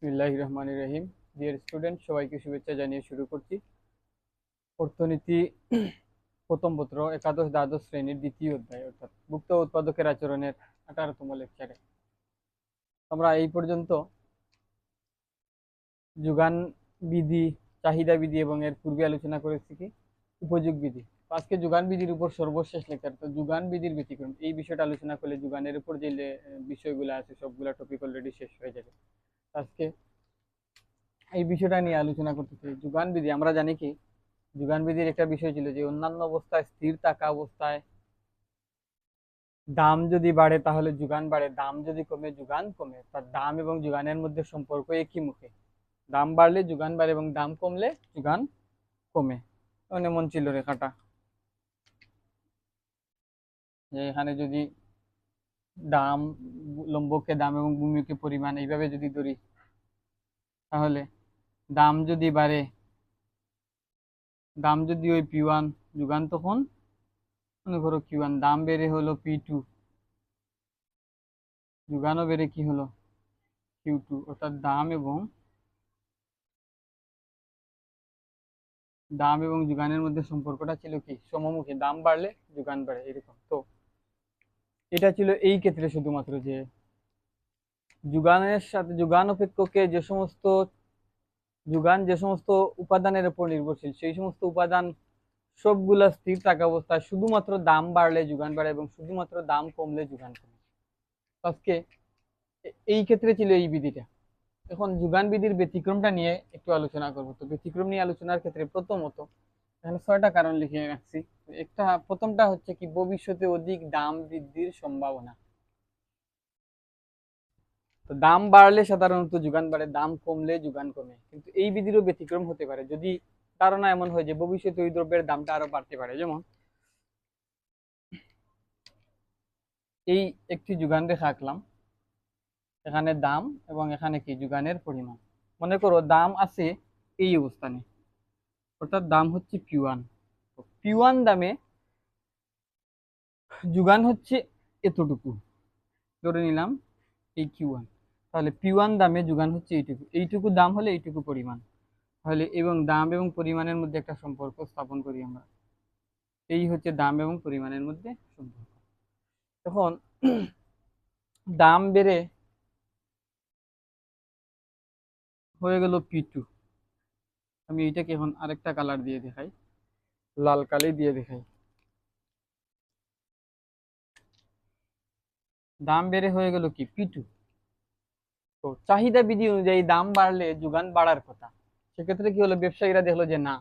বিসমিল্লাহির রহমানির রহিম। Dear student, সবাইকে শুভেচ্ছা জানিয়ে শুরু করছি অর্থনীতি প্রথম পত্র একাদশ দ্বাদশ শ্রেণীর দ্বিতীয় অধ্যায় অর্থাৎ মুক্ত উৎপাদকের আচরণের 18তম লেকচারে আমরা এই পর্যন্ত যোগান বিধি, চাহিদা বিধি এবং এর পূর্বে আলোচনা করেছি কি উপযোগ বিধি। আজকে যোগান বিধির উপর সর্বশেষ লেকচার। তো যোগান বিধির ব্যতিক্রম এই বিষয়টা আলোচনা করলে যোগানের উপর যে বিষয়গুলো আছে সবগুলা টপিক অলরেডি শেষ হয়ে যাবে। আজকে এই বিষয়টা নিয়ে আলোচনা করতে চাই। যোগান বিধি আমরা জানি কি যোগান বিধির একটা বিষয় ছিল যে অন্যান্য অবস্থায় স্থির থাকা অবস্থায় দাম যদি বাড়ে তাহলে যোগান বাড়ে, দাম যদি কমে যোগান কমে। তার দাম এবং যোগানের মধ্যে সম্পর্ক একই মুখে, দাম বাড়লে যোগান বাড়ে এবং দাম কমলে যোগান কমে। এমন ছিল রেখাটা যে এখানে যদি দাম, লম্বকে দাম এবং ভূমিকে পরিমাণ এইভাবে যদি ধরি তাহলে দাম যদি বাড়ে, দাম যদি ওই P1, যোগান তখন মনে করো Q1, দাম বেড়ে হলো P2, যোগানও বেড়ে কি হলো Q2। অর্থাৎ দাম এবং যোগানের মধ্যে সম্পর্কটা ছিল কি সমমুখী, দাম বাড়লে যোগান বাড়ে এরকম। তো এটা ছিল এই ক্ষেত্রে শুধুমাত্র যে যোগানের সাথে যোগান অপেক্ষকে যে সমস্ত উপাদানের উপর নির্ভরশীল সেই সমস্ত উপাদান সবগুলা স্থির থাকা অবস্থায় শুধুমাত্র দাম বাড়লে যোগান বাড়ে এবং শুধুমাত্র দাম কমলে যোগান কমে। আজকে এই ক্ষেত্রে ছিল এই বিধিটা। এখন যোগান বিধির ব্যতিক্রমটা নিয়ে একটু আলোচনা করবো। তো ব্যতিক্রম নিয়ে আলোচনার ক্ষেত্রে প্রথমত এখানে 6টা কারণ লিখে রাখছি। প্রথমটা হচ্ছে কি ভবিষ্যতে অধিক দাম বৃদ্ধির সম্ভাবনা। তো দাম বাড়লে সাধারণত যোগান বাড়ে, দাম কমলে যোগান কমে। কিন্তু এই বিধিরও ব্যতিক্রম হতে পারে যদি ধারণা এমন হয় যে ভবিষ্যতে ওই দ্রব্যের দামটা আরো বাড়তে পারে। যেমন এই একটি যোগান রেখা আঁকলাম, এখানে দাম এবং এখানে কি যোগানের পরিমাণ। মনে করো দাম আছে এই অবস্থানে, অর্থাৎ দাম হচ্ছে P1। P1 দামে যোগান হচ্ছে এতটুকু, ধরে নিলাম এই Q1। তাহলে P1 দামে যোগান হচ্ছে এইটুকু, এইটুকু দাম হলে এইটুকু পরিমাণ। তাহলে এবং দাম এবং পরিমাণের মধ্যে একটা সম্পর্ক স্থাপন করি আমরা, এই হচ্ছে দাম এবং পরিমাণের মধ্যে সম্পর্ক। তখন দাম বেড়ে হয়ে গেল P2। আমি এইটাকে এখন আরেকটা কালার দিয়ে দেখাই, লাল কালি দিয়ে দেখাই। দাম বেড়ে হয়ে গেল কি P2। তো চাহিদা বিধি অনুযায়ী দাম বাড়লে যোগান বাড়ার কথা। সেক্ষেত্রে কি হলো, ব্যবসায়ীরা দেখলো যে না,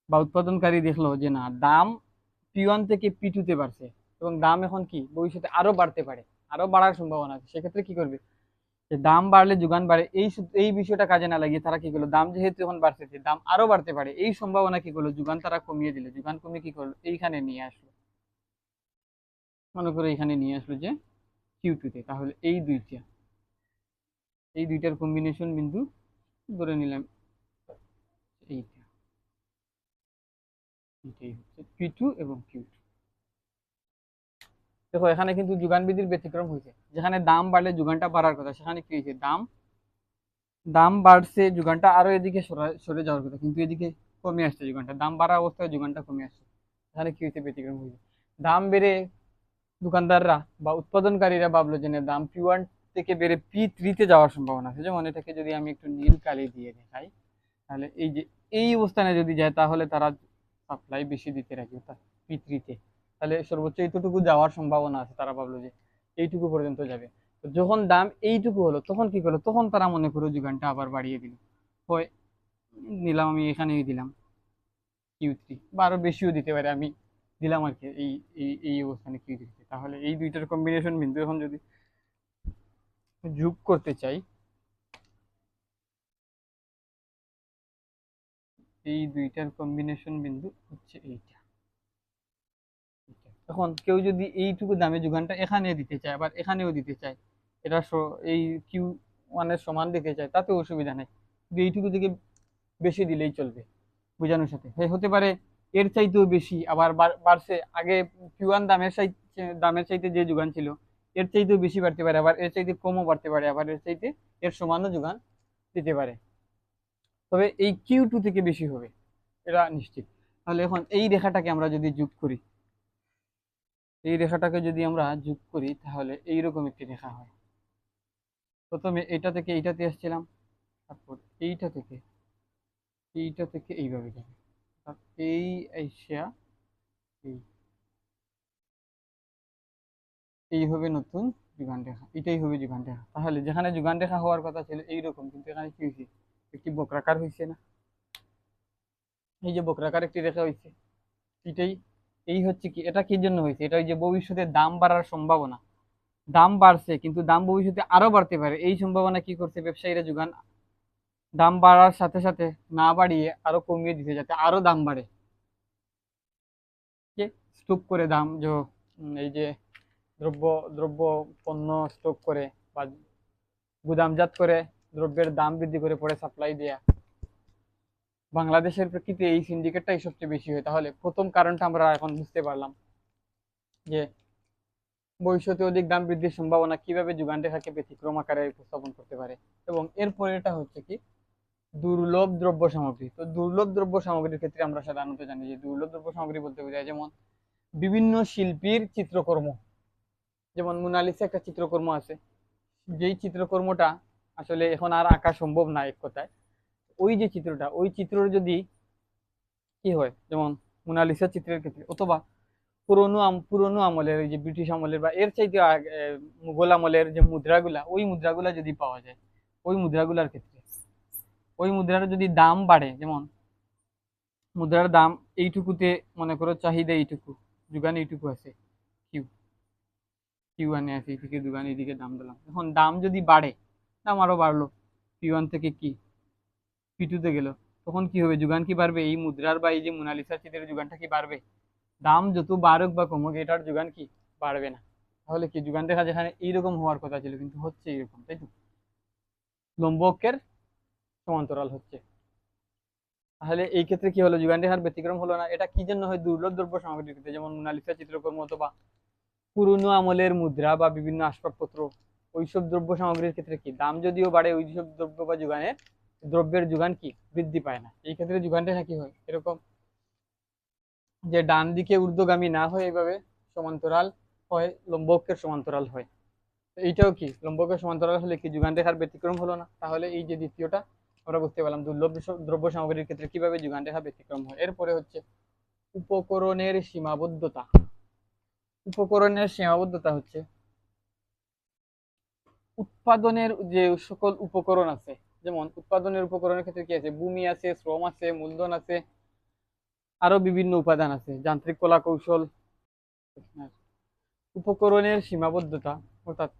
বা উৎপাদনকারী দেখলো যে না, দাম P1 থেকে P2 তে বাড়ছে এবং দাম এখন কি ভবিষ্যতে আরো বাড়তে পারে, আরো বাড়ার সম্ভাবনা আছে। সেক্ষেত্রে কি করবে, যে দাম বাড়লে যোগান বাড়ে এই বিষয়টা কাজে না লাগিয়ে তারা কি করলো, দাম যেহেতু এখন বাড়ছে দাম আরো বাড়তে পারে এই সম্ভাবনা কি করলো, যোগান তারা কমিয়ে দিলে। যোগান কমিয়ে কি করলো, এইখানে নিয়ে আসলো, মনে করো এখানে নিয়ে আসলো যে Q2 তে। তাহলে এই দুইটার কম্বিনেশন বিন্দু ধরে নিলাম এইটা, এটাই হচ্ছে P2 এবং Q2। দেখো এখানে কিন্তু যোগান বিধির ব্যতিক্রম হয়েছে, যেখানে দাম বাড়লে যোগানটা বাড়ার কথা সেখানে কি হয়েছে, দাম দাম বাড়ছে, যোগানটা আরো এদিকে সরে যাওয়ার কথা, কিন্তু এদিকে কমে আসছে যোগানটা, দাম বাড়া অবস্থায় যোগানটা কমে আসছে। এখানে কি হয়েছে, ব্যতিক্রম হয়েছে। দাম বেড়ে দোকানদাররা বা উৎপাদনকারীরা ভাবলো যে না, দাম P1 থেকে বেড়ে P3 তে যাওয়ার সম্ভাবনা আছে। যেমন এটাকে যদি আমি একটু নীল কালি দিয়ে দেখাই, তাহলে এই যে এই অবস্থানে যদি যায় তাহলে তারা সাপ্লাই বেশি দিতে রাখি, অর্থাৎ P3 তে। তাহলে সর্বোচ্চ এইটুকু যাওয়ার সম্ভাবনা আছে, তারা ভাবলো যে এইটুকু পর্যন্ত যাবে। তো যখন দাম এইটুকু হলো তখন কি করলো, তখন তারা মনে করো যোগানটা আবার বাড়িয়ে দিল। হয় নিলাম, আমি এখানেই দিলাম Q3, বা আরো বেশিও দিতে পারে, আমি দিলাম আর কি এই এই এই অবস্থানে Q3। তাহলে এই দুইটার কম্বিনেশন বিন্দু এখন যদি যোগ করতে চাই, এই দুইটার কম্বিনেশন বিন্দু হচ্ছে এইটা। এখন কেউ যদি এইটুকু দামে যোগানটা এখানে দিতে চায় আবার এখানেও দিতে চায়, এটা এই Q1 এর সমান দিতে চায়, তাতে অসুবিধা নেই, কিন্তু এইটুকু থেকে বেশি দিলেই চলবে। বোঝানোর সাথে হতে পারে এর চাইতেও বেশি আবার বাড়ছে, আগে Q1 দামের চাইতে যে যোগান ছিল এর চাইতেও বেশি বাড়তে পারে, আবার এর চাইতে কমও বাড়তে পারে, আবার এর চাইতে এর সমানও যোগান দিতে পারে। তবে এই Q2 থেকে বেশি হবে, এটা নিশ্চিত। তাহলে এখন এই রেখাটাকে আমরা যদি যোগ করি, এই রেখাটাকে যদি আমরা যোগ করি তাহলে এইরকম একটি রেখা হয়। প্রথমে এইটা থেকে এইটাতে আসছিলাম, তারপর এইটা থেকে এইভাবে যাবে, এই এশিয়া, এই এই হবে নতুন যুগান রেখা, এটাই হবে যুগান রেখা। তাহলে যেখানে যুগান রেখা হওয়ার কথা ছিল এইরকম, কিন্তু এখানে কি হয়েছে, একটি বক্রাকার হয়েছে না, এই যে বক্রাকার একটি রেখা হয়েছে, এটাই, এই হচ্ছে কি, এটা কি জন্য হয়েছে, এটা ওই যে ভবিষ্যতে দাম বাড়ার সম্ভাবনা, দাম বাড়ছে কিন্তু দাম ভবিষ্যতে আরো বাড়তে পারে, এই সম্ভাবনা কি করছে ব্যবসায়ীরা যুগান দাম বাড়ার সাথে সাথে না বাড়িয়ে আরো কমিয়ে দিতে, যাতে আরো দাম বাড়ে, স্টক করে দাম যে এই যে দ্রব্য দ্রব্য পণ্য স্টক করে বা গুদামজাত করে দ্রব্যের দাম বৃদ্ধি করে পরে সাপ্লাই দেয়া। বাংলাদেশের প্রেক্ষিতে এই সিন্ডিকেটটাই সবচেয়ে বেশি হয়। তাহলে প্রথম কারণটা আমরা এখন বুঝতে পারলাম যে ভবিষ্যতে অধিক দাম বৃদ্ধির সম্ভাবনা কিভাবে যুগান রেখাকে ব্যতিক্রম আকারে উপস্থাপন করতে পারে। এবং এরপরে এটা হচ্ছে কি, দুর্লভ দ্রব্য সামগ্রী। তো দুর্লভ দ্রব্য সামগ্রীর ক্ষেত্রে আমরা সাধারণত জানি যে দুর্লভ দ্রব্য সামগ্রী বলতে বোঝায় যেমন বিভিন্ন শিল্পীর চিত্রকর্ম, যেমন মোনালিসা একটা চিত্রকর্ম আছে, যেই চিত্রকর্মটা আসলে এখন আর আঁকা সম্ভব না এক কথায়, ওই যে চিত্রটা, ওই চিত্র যদি কি হয়, যেমন মোনালিসা চিত্রের ক্ষেত্রে, অথবা পুরনো আমলের, ওই যে ব্রিটিশ আমলের বা এর চাইতে মুঘল আমলের যে মুদ্রাগুলা, ওই মুদ্রাগুলা যদি পাওয়া যায়, ওই মুদ্রাগুলার ক্ষেত্রে ওই মুদ্রার যদি দাম বাড়ে, যেমন মুদ্রার দাম এইটুকুতে, মনে করো চাহিদা এইটুকু, যোগান এইটুকু আছে, কিউ Q1 আছে, এইদিকে যোগান, এইদিকে দাম দিলাম, এখন দাম যদি বাড়ে, দাম আরো বাড়লো, P1 থেকে কি P2 তে গেল, তখন কি হবে, যোগান কি বাড়বে, এই মুদ্রার বা এই যে মোনালিসা চিত্রের যোগানটা কি বাড়বে, দাম যত বাড়ুক বা কমুক এটার যোগান কি বাড়বে না। তাহলে কি যোগান রেখা যেখানে এইরকম হওয়ার কথা ছিল কিন্তু হচ্ছে এইরকম, তাই তো, লম্ব অক্ষের সমান্তরাল হচ্ছে। তাহলে এই ক্ষেত্রে কি হলো, যোগান রেখার ব্যতিক্রম হলো না। এটা কি জন্য হয়, দুর্লভ দ্রব্য সামগ্রীর ক্ষেত্রে, যেমন মোনালিসা চিত্রকর্ম অথবা পুরনো আমলের মুদ্রা বা বিভিন্ন আসবাবপত্র, ওইসব দ্রব্য সামগ্রীর ক্ষেত্রে কি দাম যদিও বাড়ে, ওইসব দ্রব্য বা যোগানের দ্রব্যের যোগান কি বৃদ্ধি পায় না। এই ক্ষেত্রে যোগান রেখা কি হয়, এরকম যে ডান দিকে ঊর্ধ্বগামী না হয়, এইভাবে সমান্তরাল হয়, লম্ব অক্ষের সমান্তরাল হয়। এইটাও কি লম্ব অক্ষের সমান্তরাল হলে কি যোগান রেখার ব্যতিক্রম হলো না। তাহলে এই যে দ্বিতীয়টা আমরা বুঝতে পারলাম, দুর্লভ দ্রব্য সামগ্রীর ক্ষেত্রে কিভাবে যোগান রেখা ব্যতিক্রম হয়। এরপরে হচ্ছে উপকরণের সীমাবদ্ধতা। উপকরণের সীমাবদ্ধতা হচ্ছে উৎপাদনের যে সকল উপকরণ আছে, যেমন উৎপাদনের উপকরণের ক্ষেত্রে কি আছে, ভূমি আছে, শ্রম আছে, মূলধন আছে, আরো বিভিন্ন উপাদান আছে, যান্ত্রিক কলা কৌশল। উপকরণের সীমাবদ্ধতা অর্থাৎ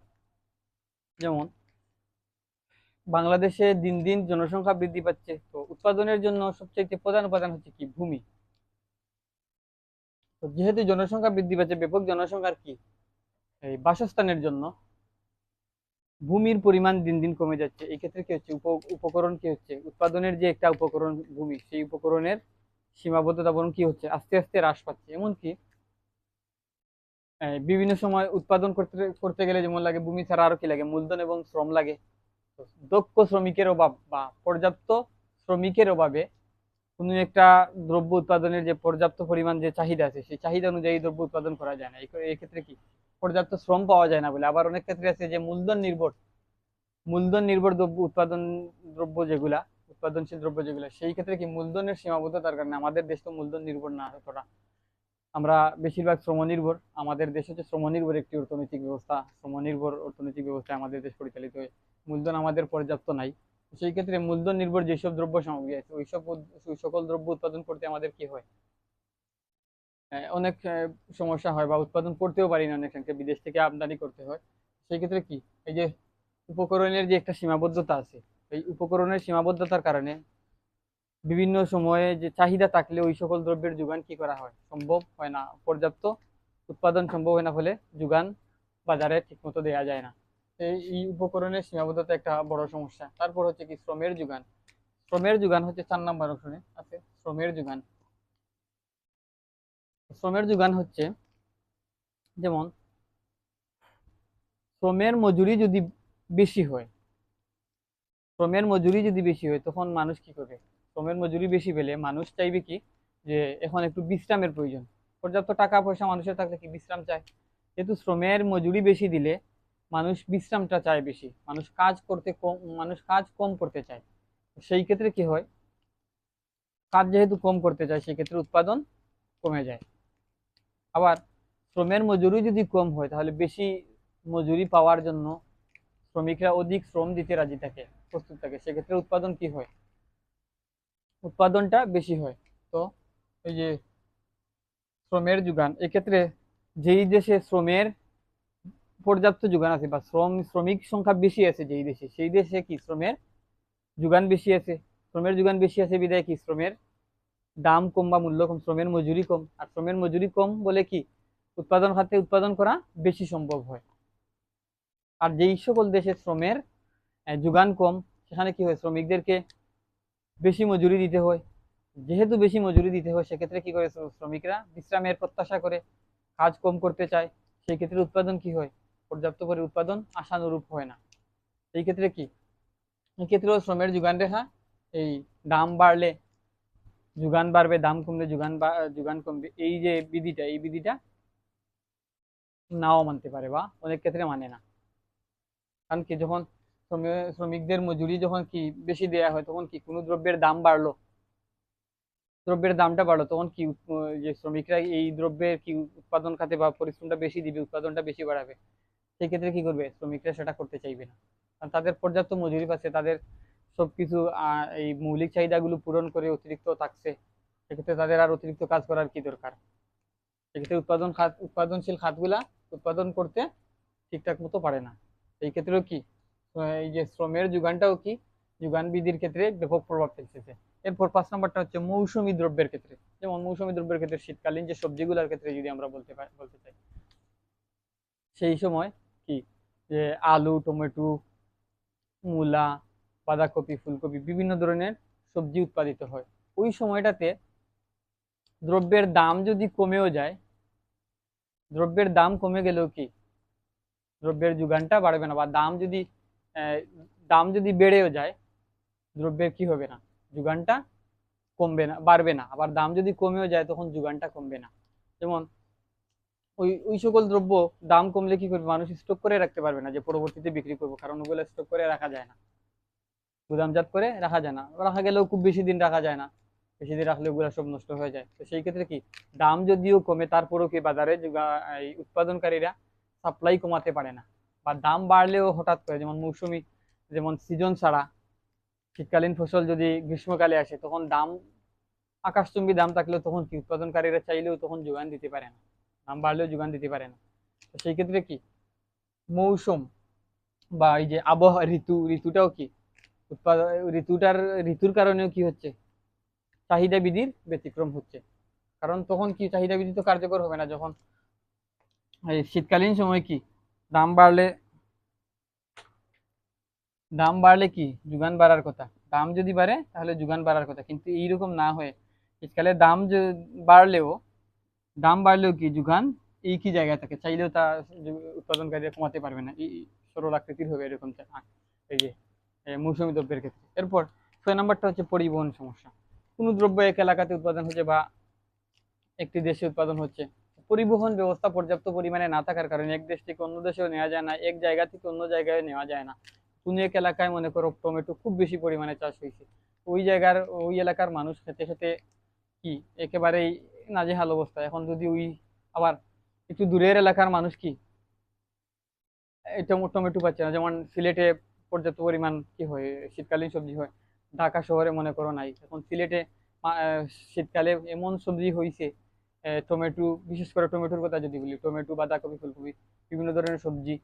যেমন বাংলাদেশে দিন দিন জনসংখ্যা বৃদ্ধি পাচ্ছে, তো উৎপাদনের জন্য সবচেয়ে প্রধান উপাদান হচ্ছে কি, ভূমি। তো যেহেতু জনসংখ্যা বৃদ্ধি পাচ্ছে, ব্যাপক জনসংখ্যার কি এই বাসস্থানের জন্য ভূমির পরিমাণ দিন দিন কমে যাচ্ছে। এই ক্ষেত্রে কি হচ্ছে, উপকরণ কি হচ্ছে, উৎপাদনের যে একটা উপকরণ ভূমি, সেই উপকরণের সীমাবদ্ধতা বরং কি হচ্ছে, আস্তে আস্তে হ্রাস পাচ্ছে। এমনকি বিভিন্ন সময় উৎপাদন করতে করতে গেলে যেমন লাগে ভূমি ছাড়া আরো কি লাগে, মূলধন এবং শ্রম লাগে। দক্ষ শ্রমিকের অভাব বা পর্যাপ্ত শ্রমিকের অভাবে কোনো একটা দ্রব্য উৎপাদনের যে পর্যাপ্ত পরিমাণ যে চাহিদা আছে, সেই চাহিদা অনুযায়ী দ্রব্য উৎপাদন করা যায় না। এই ক্ষেত্রে কি পর্যাপ্ত শ্রম পাওয়া যায় না বলে। আবার অনেক ক্ষেত্রে আছে যে মূলধন নির্ভর দ্রব্য উৎপাদন, দ্রব্য যেগুলা উৎপাদনশীল দ্রব্য যেগুলা, সেই ক্ষেত্রে কি মূলধনের সীমাবদ্ধতার কারণে, আমাদের দেশ তো মূলধন নির্ভর না অতটা, আমরা বেশিরভাগ শ্রম নির্ভর। আমাদের দেশ হচ্ছে শ্রম নির্ভর একটি অর্থনৈতিক ব্যবস্থা, শ্রম নির্ভর অর্থনৈতিক ব্যবস্থায় আমাদের দেশ পরিচালিত হয়। মূলধন আমাদের পর্যাপ্ত নাই। সেই ক্ষেত্রে মূলধন নির্ভর যেসব দ্রব্য সামগ্রী আছে, ওই সকল দ্রব্য উৎপাদন করতে আমাদের কি হয়, অনেক সমস্যা হয়, বা উৎপাদন করতেও পারি না, অনেক সংখ্যা বিদেশ থেকে আমদানি করতে হয়। সেই ক্ষেত্রে কি, এই যে উপকরণের যে একটা সীমাবদ্ধতা আছে, এই উপকরণের সীমাবদ্ধতার কারণে বিভিন্ন সময়ে যে চাহিদা থাকলে ওই সকল দ্রব্যের যোগান কি করা হয়, সম্ভব হয় না, পর্যাপ্ত উৎপাদন সম্ভব হয় না, ফলে যোগান বাজারে ঠিকমতো দেওয়া যায় না। এই উপকরণের সীমাবদ্ধতা একটা বড় সমস্যা। তারপর হচ্ছে কি, শ্রমের যোগান। শ্রমের যোগান হচ্ছে 4 নম্বর অপশনে আছে, শ্রমের যোগান। শ্রমের যোগান হচ্ছে যেমন শ্রমের মজুরি যদি বেশি হয়, শ্রমের মজুরি যদি বেশি হয় তখন মানুষ কি করবে? শ্রমের মজুরি বেশি পেলে মানুষ চাইবে কি, যে এখন একটু বিশ্রামের প্রয়োজন। পর্যাপ্ত টাকা পয়সা মানুষের থাকলে কি বিশ্রাম চায়, কিন্তু শ্রমের মজুরি বেশি দিলে মানুষ বিশ্রামটা চায় বেশি, মানুষ কাজ কম করতে চায়। সেই ক্ষেত্রে কি হয়, কাজ যেহেতু কম করতে চায় সেই ক্ষেত্রে উৎপাদন কমে যায়। আবার শ্রমের মজুরি যদি কম হয় তাহলে বেশি মজুরি পাওয়ার জন্য শ্রমিকরা অধিক শ্রম দিতে রাজি থাকে, প্রস্তুত থাকে, সেক্ষেত্রে উৎপাদন কি হয়, উৎপাদনটা বেশি হয়। তো এই যে শ্রমের যোগান, এক্ষেত্রে যেই দেশে শ্রমের পর্যাপ্ত যোগান আছে বা শ্রমিক সংখ্যা বেশি আছে যেই দেশে, সেই দেশে কি শ্রমের যোগান বেশি আছে। শ্রমের যোগান বেশি আছে বিধায় কি শ্রমের দাম কম বা মূল্য কম, শ্রমের মজুরি কম। আর শ্রমের মজুরি কম বলে কি উৎপাদন খাতে উৎপাদন করা বেশি সম্ভব হয়। আর যেই সকল দেশে শ্রমের যোগান কম, সেখানে কি হয়, শ্রমিকদেরকে বেশি মজুরি দিতে হয়। যেহেতু বেশি মজুরি দিতে হয় সেক্ষেত্রে কি করে, শ্রমিকরা বিশ্রামের প্রত্যাশা করে, কাজ কম করতে চায়। সেই ক্ষেত্রে উৎপাদন কি হয়, পর্যাপ্ত করে উৎপাদন আশানুরূপ হয় না। এই ক্ষেত্রে কি, এই ক্ষেত্রেও শ্রমের যোগান রেখা, এই দাম বাড়লে যোগান বাড়বে, দাম কমলে যোগান কমবে, এই যে বিধিটা, এই বিধিটা নাও মানতে পারে বা অনেক ক্ষেত্রে মানে না। কারণ কি, যখন শ্রমিকদের মজুরি যখন কি বেশি দেয়া হয় তখন কি কোনো দ্রব্যের দাম বাড়লো, দ্রব্যের দামটা বাড়লো, তখন কি যে শ্রমিকরা এই দ্রব্যের কি উৎপাদন খাতে বা পরিশ্রমটা বেশি দিবে, উৎপাদনটা বেশি বাড়াবে, সেই ক্ষেত্রে কি করবে, শ্রমিকরা সেটা করতে চাইবে না। কারণ তাদের পর্যাপ্ত মজুরি পাচ্ছে, তাদের সবকিছু এই মৌলিক চাহিদাগুলো পূরণ করে অতিরিক্ত থাকছে, সেক্ষেত্রে তাদের আর অতিরিক্ত কাজ করার কি দরকার। সেক্ষেত্রে উৎপাদনশীল খাতগুলা উৎপাদন করতে ঠিকঠাক মতো পারে না। এই ক্ষেত্রেও কি এই যে শ্রমের যোগানটাও কি যোগান বিধির ক্ষেত্রে ব্যাপক প্রভাব ফেলতেছে। এরপর 5 নম্বরটা হচ্ছে মৌসুমী দ্রব্যের ক্ষেত্রে। যেমন মৌসুমী দ্রব্যের ক্ষেত্রে শীতকালীন যে সবজিগুলোর ক্ষেত্রে যদি আমরা বলতে চাই, সেই সময় কি যে আলু, টমেটো, মূলা, বাঁধাকপি, ফুলকপি, বিভিন্ন ধরনের সবজি উৎপাদিত হয়। ওই সময়টাতে দ্রব্যের দাম যদি কমেও যায়, দ্রব্যের দাম কমে গেলেও কি দ্রব্যের যোগানটা বাড়বে না, বা দাম যদি বেড়েও যায় দ্রব্যের কি হবে না, যোগানটা কমবে না, বাড়বে না। আবার দাম যদি কমেও যায় তখন যোগানটা কমবে না। যেমন ওই ওই সকল দ্রব্য দাম কমলে কি করবে, মানুষ স্টক করে রাখতে পারবে না যে পরবর্তীতে বিক্রি করবো, কারণ ওগুলো স্টক করে রাখা যায় না, গুদামজাত করে রাখা যায় না, রাখা গেলেও খুব বেশি দিন রাখা যায় না, বেশি দিন রাখলে ওগুলো সব নষ্ট হয়ে যায়। তো সেই ক্ষেত্রে কি দাম যদিও কমে তারপরেও কি বাজারে এই উৎপাদনকারীরা সাপ্লাই কমাতে পারে না, বা দাম বাড়লেও হঠাৎ করে, যেমন মৌসুমি, যেমন সিজন ছাড়া শীতকালীন ফসল যদি গ্রীষ্মকালে আসে তখন দাম আকাশচুম্বী দাম থাকলেও তখন কি উৎপাদনকারীরা চাইলেও তখন যোগান দিতে পারে না, দাম বাড়লেও যোগান দিতে পারে না। তো সেই ক্ষেত্রে কি মৌসুম বা এই যে আবহাওয়া ঋতুটাও কি উৎপাদন ঋতুর কারণেও কি হচ্ছে, চাহিদা বিধির ব্যতিক্রম হচ্ছে। কারণ তখন কি চাহিদা বিধি তো কার্যকর হবে না, যখন এই শীতকালীন সময় কি দাম বাড়লে দাম বাড়লে কি যোগান বাড়ার কথা, দাম যদি বাড়ে তাহলে যোগান বাড়ার কথা, কিন্তু এইরকম না হয়ে শীতকালে বাড়লেও দাম বাড়লেও কি যোগান একই জায়গায় থাকে, চাইলেও তা উৎপাদনকারীরা কমাতে পারবে না, এই সরল আকৃতির হবে এরকম এই যে মৌসুমী দ্রব্যের ক্ষেত্রে। এরপর 6 নম্বরটা হচ্ছে পরিবহন সমস্যা। কোনো দ্রব্য এক এলাকাতে উৎপাদন হচ্ছে বা একটি দেশে উৎপাদন হচ্ছে, পরিবহন ব্যবস্থা পর্যাপ্ত পরিমাণে না থাকার কারণে এক দেশ থেকে অন্য দেশেও নেওয়া যায় না, এক জায়গা থেকে অন্য জায়গায় নেওয়া যায় না। কোনো এক এলাকায় মনে করো টমেটো খুব বেশি পরিমাণে চাষ হয়েছে, ওই এলাকার মানুষ খেতে খেতে কি একেবারেই নাজেহাল অবস্থা। এখন যদি আবার একটু দূরের এলাকার মানুষ কি এই টমেটো পাচ্ছে না, যেমন সিলেটে পর্যাপ্ত পরিমাণ কি হয় শীতকালীন সবজি হয়, ঢাকা শহরে মনে করো নাই। এখন সিলেটে শীতকালে এমন সবজি হয়েছে, টমেটো, বিশেষ করে টমেটোর কথা যদি বলি, টমেটো, বাঁধাকপি, ফুলকপি, বিভিন্ন ধরনের সবজি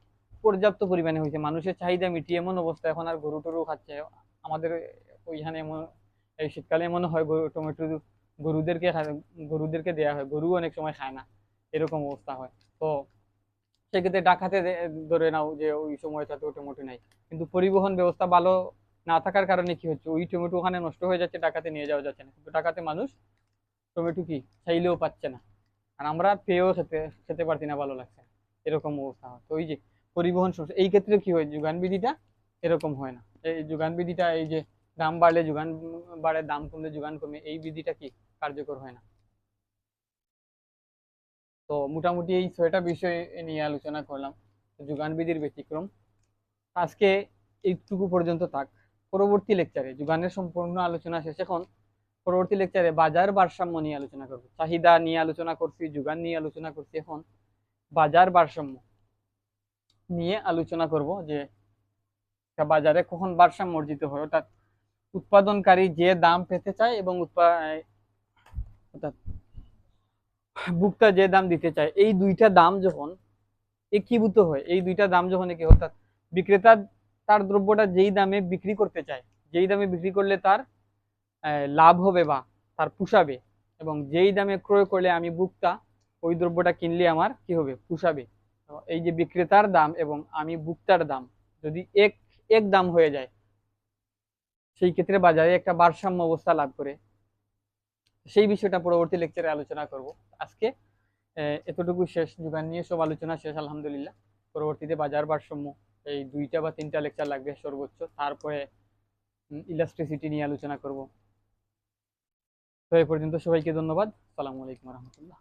পর্যাপ্ত পরিমাণে হয়েছে, মানুষের চাহিদা মিটিয়ে এমন অবস্থা, এখন আর গরু টরু খাচ্ছে। আমাদের ওইখানে এমন এই শীতকালে এমন হয় টমেটো গরুদেরকে গরুদেরকে দেয়া হয়, গরু অনেক সময় খায় না, এরকম অবস্থা হয়। তো সেক্ষেত্রে ডাকাতে ধরে নাও যে ওই সময়টাতে টমেটো নাই, কিন্তু পরিবহন ব্যবস্থা ভালো না থাকার কারণে কি হচ্ছে, ওই টমেটো ওখানে নষ্ট হয়ে যাচ্ছে, ডাকাতে নিয়ে যাওয়া যাচ্ছে না, কিন্তু ডাকাতে মানুষ টমেটো কি চাইলেও পাচ্ছে না, আর আমরা পেয়েও খেতে খেতে পারছি না, ভালো লাগছে না, এরকম অবস্থা হয়। তো ওই যে পরিবহন সোর্স, এই ক্ষেত্রে কি হয়, যোগান বিধিটা এরকম হয় না। এই যোগান বিধিটা, এই যে দাম বাড়লে যোগান বাড়ে, দাম কমলে যোগান কমে, এই বিধিটা কি কার্যকর হয় না। তো মোটামুটি এই 6টা বিষয় নিয়ে আলোচনা করলাম, যোগান বিধির ব্যতিক্রম। আজকে এইটুকু পর্যন্ত থাক। পরবর্তী লেকচারে যোগানের সম্পূর্ণ আলোচনা শেষ। এখন পরবর্তী লেকচারে বাজার ভারসাম্য নিয়ে আলোচনা করব। চাহিদা নিয়ে আলোচনা করছি, যোগান নিয়ে আলোচনা করছি, এখন বাজার ভারসাম্য নিয়ে আলোচনা করব, যে বাজারে কখন ভারসাম্য অর্জিত হয়, অর্থাৎ উৎপাদনকারী যে দাম পেতে চায় এবং অর্থাৎ ভোক্তা যে দাম দিতে চায়, এই দুইটা দাম যখন একীভূত হয়, এই দুইটা দাম যখন একই, অর্থাৎ বিক্রেতা তার দ্রব্যটা যেই দামে বিক্রি করতে চায়, যেই দামে বিক্রি করলে তার লাভ হবে বা তার পুষাবে, এবং যেই দামে ক্রয় করলে আমি ভোক্তা ওই দ্রব্যটা কিনলে আমার কি হবে, পুষাবে। এই যে বিক্রেতার দাম এবং আমি ভোক্তার দাম যদি এক এক দাম হয়ে যায়, সেই ক্ষেত্রে বাজারে একটা ভারসাম্য অবস্থা লাভ করে। সেই বিষয়টা পরবর্তী লেকচারে আলোচনা করব। আজকে এতটুকু শেষ, যোগান নিয়ে সব আলোচনা শেষ আলহামদুলিল্লাহ। পরবর্তীতে বাজার ভারসাম্য, এই 2টা বা 3টা লেকচার লাগবে সর্বোচ্চ, তারপরে ইলাস্ট্রিসিটি নিয়ে আলোচনা করব। তো এই পর্যন্ত সবাইকে ধন্যবাদ। আসসালামু আলাইকুম রহমতুল্লাহ।